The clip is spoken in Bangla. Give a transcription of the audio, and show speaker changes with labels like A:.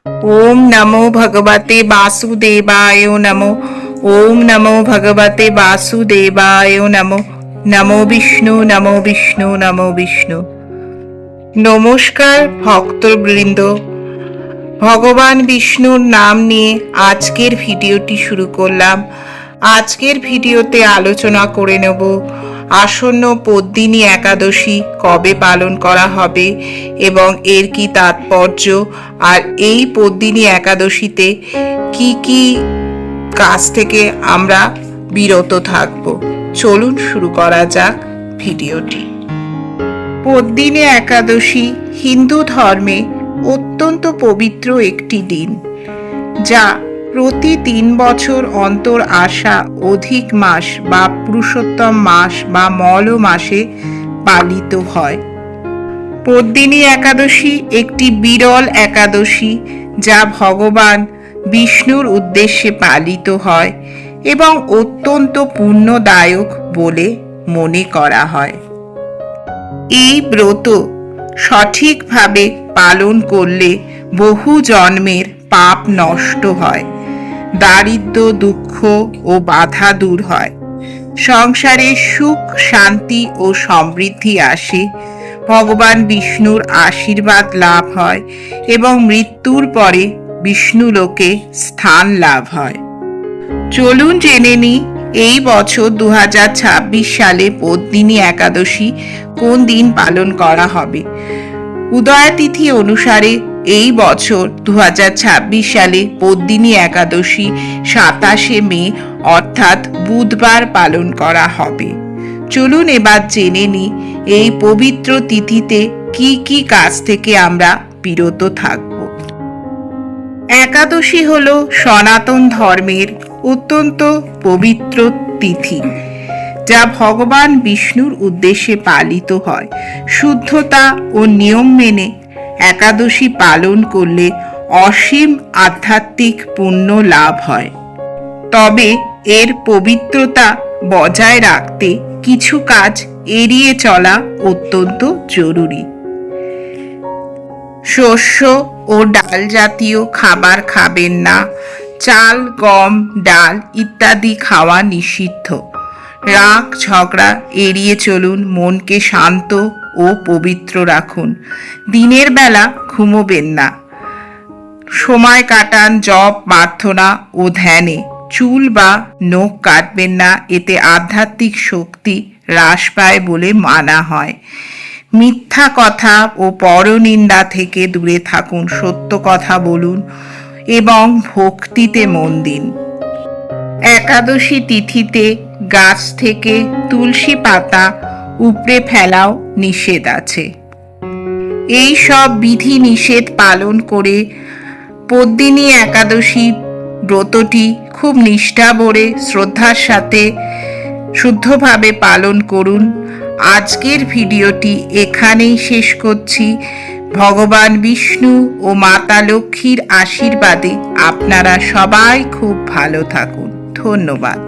A: ओम नमो भगवते वासुदेवाय नमो। ओम नमो भगवते वासुदेवाय नमो। नमो विष्णु नमो विष्णु नमो विष्णु। নমস্কার ভক্তবৃন্দ, ভগবান বিষ্ণুর নাম নিয়ে আজকের ভিডিওটি শুরু করলাম। আজকের ভিডিওতে আলোচনা করে নেব আসন্ন পদ্মিনী একাদশী কবে পালন করা হবে এবং এর কি তাৎপর্য, আর এই পদ্মিনী একাদশীতে কি কি কাজ থেকে আমরা বিরত থাকব। চলুন শুরু করা যাক ভিডিওটি। পদ্মিনী একাদশী হিন্দু ধর্মে অত্যন্ত পবিত্র একটি দিন, যা প্রতি ৩ বছর অন্তর আসা অধিক মাস বা পুরুষোত্তম মাস বা মল মাসে পালিত হয়। পদ্মিনী একাদশী একটি বিরল একাদশী, যা ভগবান বিষ্ণুর উদ্দেশ্যে পালিত হয় এবং অত্যন্ত পুণ্যদায়ক বলে মনে করা হয়। এই ব্রত সঠিকভাবে পালন করলে বহু জন্মের পাপ নষ্ট হয়, দারিদ্র দুঃখ ও বাধা দূর হয়, সংসারে সুখ শান্তি ও সমৃদ্ধি আসে, ভগবান বিষ্ণুর আশীর্বাদ লাভ হয় এবং মৃত্যুর পরে বিষ্ণুলোকে স্থান লাভ হয়। চলুন জেনে নিই এই বছর 2026 সালে পদ্মিনী একাদশী কোন দিন পালন করা হবে। উদয়া তিথি অনুসারে এই বছর 2026 সালে পদ্মিনী একাদশী 27শে মে অর্থাৎ বুধবার পালন করা হবে। চলুন এবার জেনে নিই এই পবিত্র তিথিতে কি কি কাজ থেকে আমরা বিরত থাকব। একাদশী হল সনাতন ধর্মের অত্যন্ত পবিত্র তিথি, যা ভগবান বিষ্ণুর উদ্দেশ্যে পালিত হয়। শুদ্ধতা ও নিয়ম মেনে একাদশী পালন করলে অসীম আধ্যাত্মিক পুণ্য লাভ হয়। তবে এর পবিত্রতা বজায় রাখতে কিছু কাজ এড়িয়ে চলা অত্যন্ত জরুরি। শস্য ও ডাল জাতীয় খাবার খাবেন না। চাল গম ডাল ইত্যাদি খাওয়া নিষিদ্ধ। রাগ ঝগড়া এড়িয়ে চলুন। মনকে শান্ত ও পবিত্র রাখুন। দিনের বেলা ঘুমোবেন না। সময় কাটান জপ প্রার্থনা ও ধ্যানে। চুল বা নখ কাটবেন না, এতে আধ্যাত্মিক শক্তি হ্রাস পায় বলে মানা হয়। মিথ্যা কথা ও পরনিন্দা থেকে দূরে থাকুন। সত্য কথা বলুন এবং ভক্তিতে মন দিন। একাদশী তিথিতে গাছ থেকে তুলসী পাতা উপড়ে ফেলাও নিষেধ আছে। এই সব বিধি নিষেধ পালন করে পদ্মিনী একাদশী ব্রতটি খুব নিষ্ঠা ভরে শ্রদ্ধার সাথে শুদ্ধভাবে পালন করুন। আজকের ভিডিওটি এখানেই শেষ করছি। ভগবান বিষ্ণু ও মাতা লক্ষ্মীর আশীর্বাদে আপনারা সবাই খুব ভালো থাকুন। ধন্যবাদ।